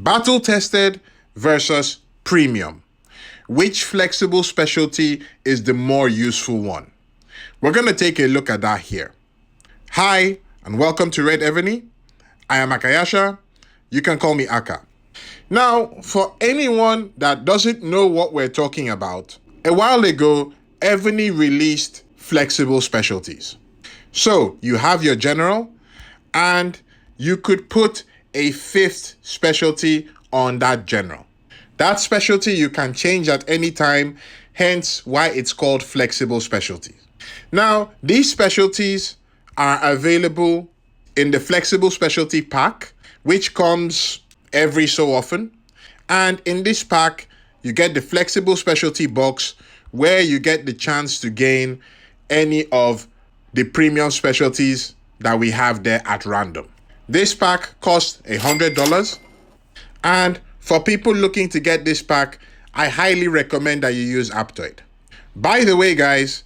Battle tested versus premium. Which flexible specialty is the more useful one? We're going to take a look at that here. Hi, and welcome to Red Evony. I am Akayasha. You can call me Aka. Now, for anyone that doesn't know what we're talking about, a while ago, Evony released flexible specialties. So you have your general, and you could put a fifth specialty on that general. That specialty you can change at any time, hence why it's called flexible specialties. Now, these specialties are available in the flexible specialty pack, which comes every so often. And in this pack, you get the flexible specialty box where you get the chance to gain any of the premium specialties that we have there at random. This pack costs $100. And for people looking to get this pack, I highly recommend that you use Aptoid. By the way, guys,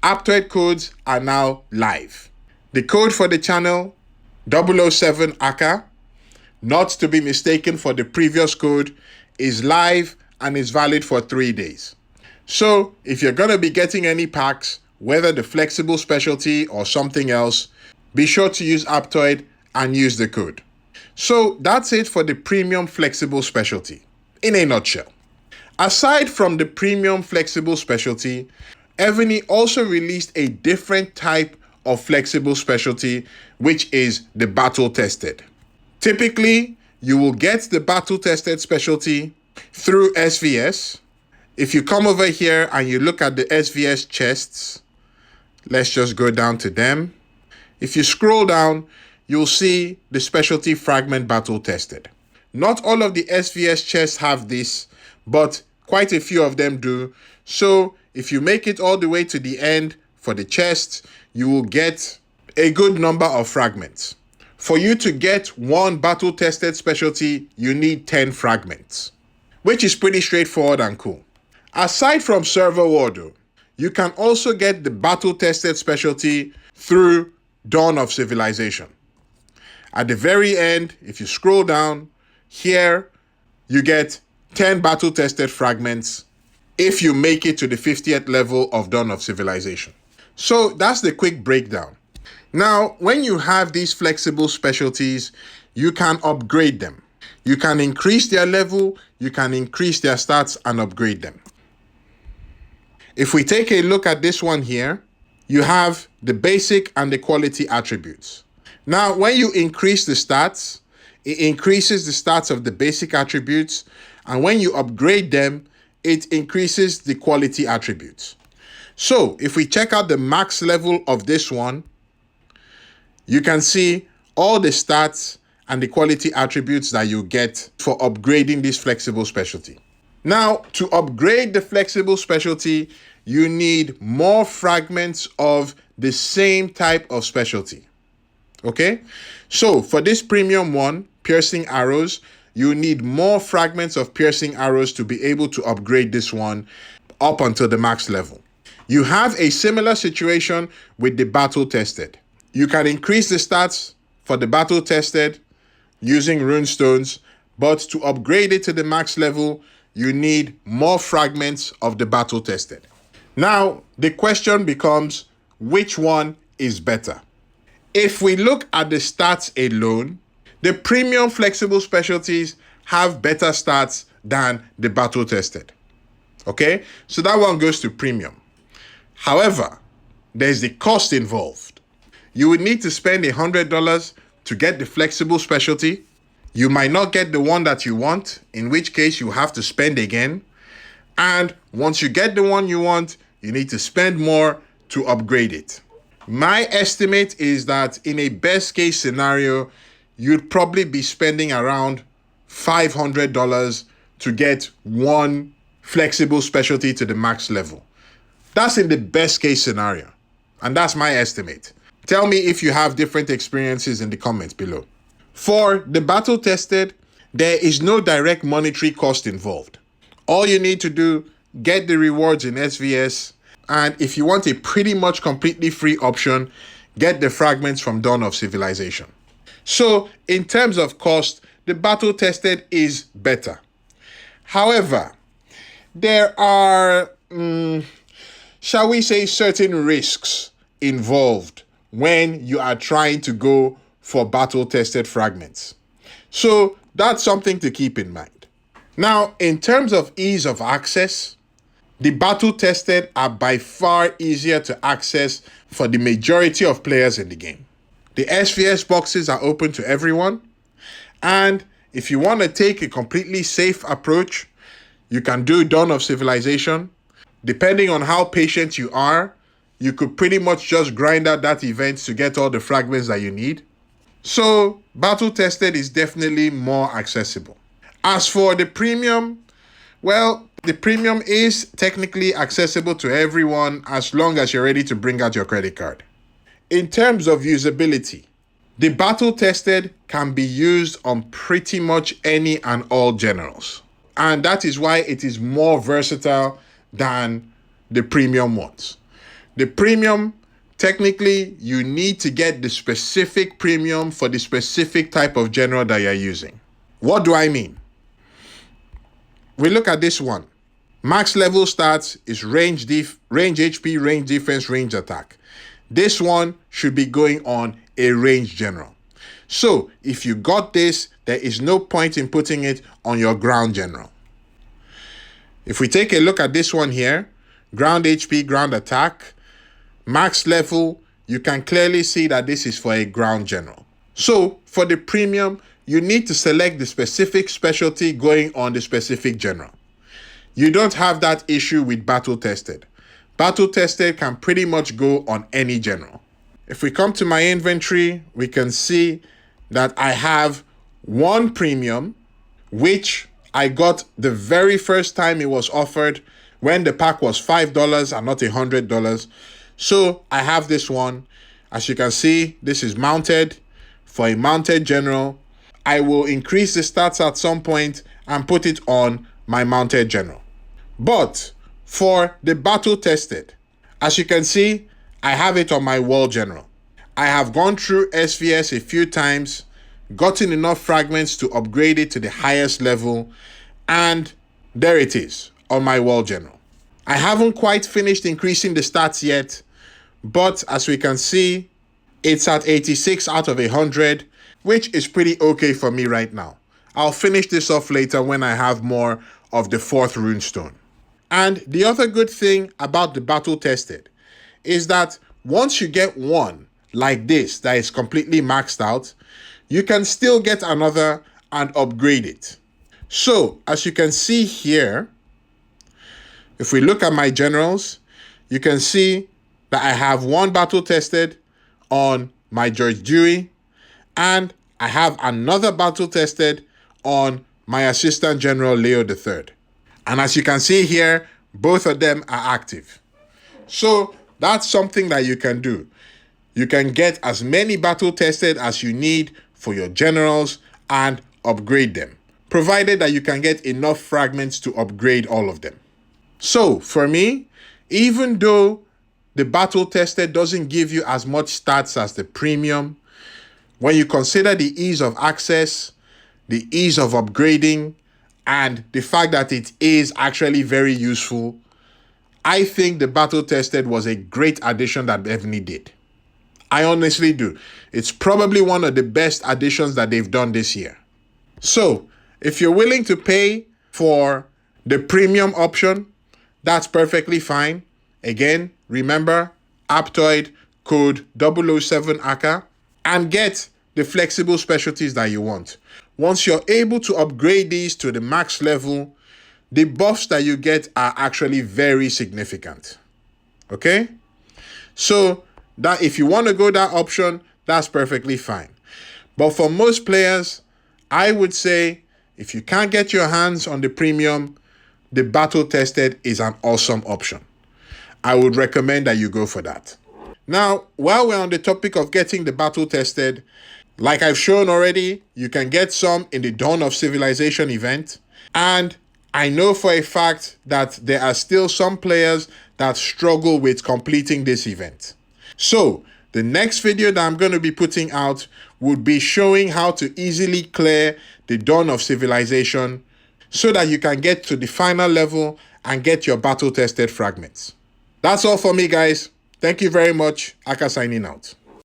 Aptoid codes are now live. The code for the channel, 007 AKA, not to be mistaken for the previous code, is live and is valid for 3 days. So if you're going to be getting any packs, whether the flexible specialty or something else, be sure to use Aptoid and use the code. So that's it for the premium flexible specialty, in a nutshell. Aside from the premium flexible specialty, Evony also released a different type of flexible specialty, which is the battle tested. Typically, you will get the battle tested specialty through SVS. If you come over here and you look at the SVS chests, let's just go down to them. If you scroll down, you'll see the specialty fragment battle tested. Not all of the SVS chests have this, but quite a few of them do. So if you make it all the way to the end for the chests, you will get a good number of fragments. For you to get one battle tested specialty, you need 10 fragments, which is pretty straightforward and cool. Aside from server war though, you can also get the battle tested specialty through Dawn of Civilization. At the very end, if you scroll down here, you get 10 battle tested fragments if you make it to the 50th level of Dawn of Civilization. So that's the quick breakdown. Now, when you have these flexible specialties, you can upgrade them. You can increase their level, you can increase their stats and upgrade them. If we take a look at this one here, you have the basic and the quality attributes. Now, when you increase the stats, it increases the stats of the basic attributes. And when you upgrade them, it increases the quality attributes. So if we check out the max level of this one, you can see all the stats and the quality attributes that you get for upgrading this flexible specialty. Now, to upgrade the flexible specialty, you need more fragments of the same type of specialty. Okay? So for this premium one, piercing arrows, you need more fragments of piercing arrows to be able to upgrade this one up until the max level. You have a similar situation with the battle tested. You can increase the stats for the battle tested using runestones, but to upgrade it to the max level, you need more fragments of the battle tested. Now, the question becomes, which one is better? If we look at the stats alone, the premium flexible specialties have better stats than the battle tested. Okay, so that one goes to premium. However, there's the cost involved. You would need to spend $100 to get the flexible specialty. You might not get the one that you want, in which case you have to spend again. And once you get the one you want, you need to spend more to upgrade it. My estimate is that in a best case scenario, you'd probably be spending around $500 to get one flexible specialty to the max level. That's in the best case scenario. And that's my estimate. Tell me if you have different experiences in the comments below. For the battle tested, there is no direct monetary cost involved. All you need to do, get the rewards in SVS, and if you want a pretty much completely free option, get the fragments from Dawn of Civilization. So in terms of cost, the battle tested is better. However, there are, shall we say, certain risks involved when you are trying to go for battle tested fragments. So that's something to keep in mind. Now, in terms of ease of access, the battle tested are by far easier to access for the majority of players in the game. The SVS boxes are open to everyone, and if you want to take a completely safe approach, you can do Dawn of Civilization. Depending on how patient you are, you could pretty much just grind out that event to get all the fragments that you need. So, battle tested is definitely more accessible. As for the premium, well, the premium is technically accessible to everyone as long as you're ready to bring out your credit card. In terms of usability, the battle tested can be used on pretty much any and all generals. And that is why it is more versatile than the premium ones. The premium, technically, you need to get the specific premium for the specific type of general that you're using. What do I mean? We look at this one. Max level stats is range HP, range defense, range attack. This one should be going on a range general. So if you got this, there is no point in putting it on your ground general. If we take a look at this one here, ground HP, ground attack, max level, you can clearly see that this is for a ground general. So for the premium, you need to select the specific specialty going on the specific general. You don't have that issue with battle tested. Battle tested can pretty much go on any general. If we come to my inventory, we can see that I have one premium, which I got the very first time it was offered when the pack was $5 and not $100. So I have this one. As you can see, this is mounted for a mounted general. I will increase the stats at some point and put it on my mounted general. But for the battle tested, as you can see, I have it on my wall general. I have gone through SVS a few times, gotten enough fragments to upgrade it to the highest level, and there it is on my wall general. I haven't quite finished increasing the stats yet, but as we can see, it's at 86 out of 100, which is pretty okay for me right now. I'll finish this off later when I have more of the 4th runestone. And the other good thing about the battle tested is that once you get one like this that is completely maxed out, you can still get another and upgrade it. So as you can see here, if we look at my generals, you can see that I have one battle tested on my George Dewey, and I have another battle tested on my Assistant General Leo III. And as you can see here, both of them are active. So that's something that you can do. You can get as many battle tested as you need for your generals and upgrade them, provided that you can get enough fragments to upgrade all of them. So for me, even though the battle tested doesn't give you as much stats as the premium, when you consider the ease of access, the ease of upgrading, and the fact that it is actually very useful, I think the battle tested was a great addition that Evony did. I honestly do. It's probably one of the best additions that they've done this year. So if you're willing to pay for the premium option, that's perfectly fine. Again, remember, Aptoid code 007ACA and get the flexible specialties that you want. Once you're able to upgrade these to the max level, the buffs that you get are actually very significant. Okay? So that if you want to go that option, that's perfectly fine. But for most players, I would say if you can't get your hands on the premium, the battle tested is an awesome option. I would recommend that you go for that. Now, while we're on the topic of getting the battle tested, like I've shown already, you can get some in the Dawn of Civilization event. And I know for a fact that there are still some players that struggle with completing this event. So the next video that I'm going to be putting out would be showing how to easily clear the dawn of civilization, so that you can get to the final level and get your battle-tested fragments. That's all for me, guys. Thank you very much. Aka signing out.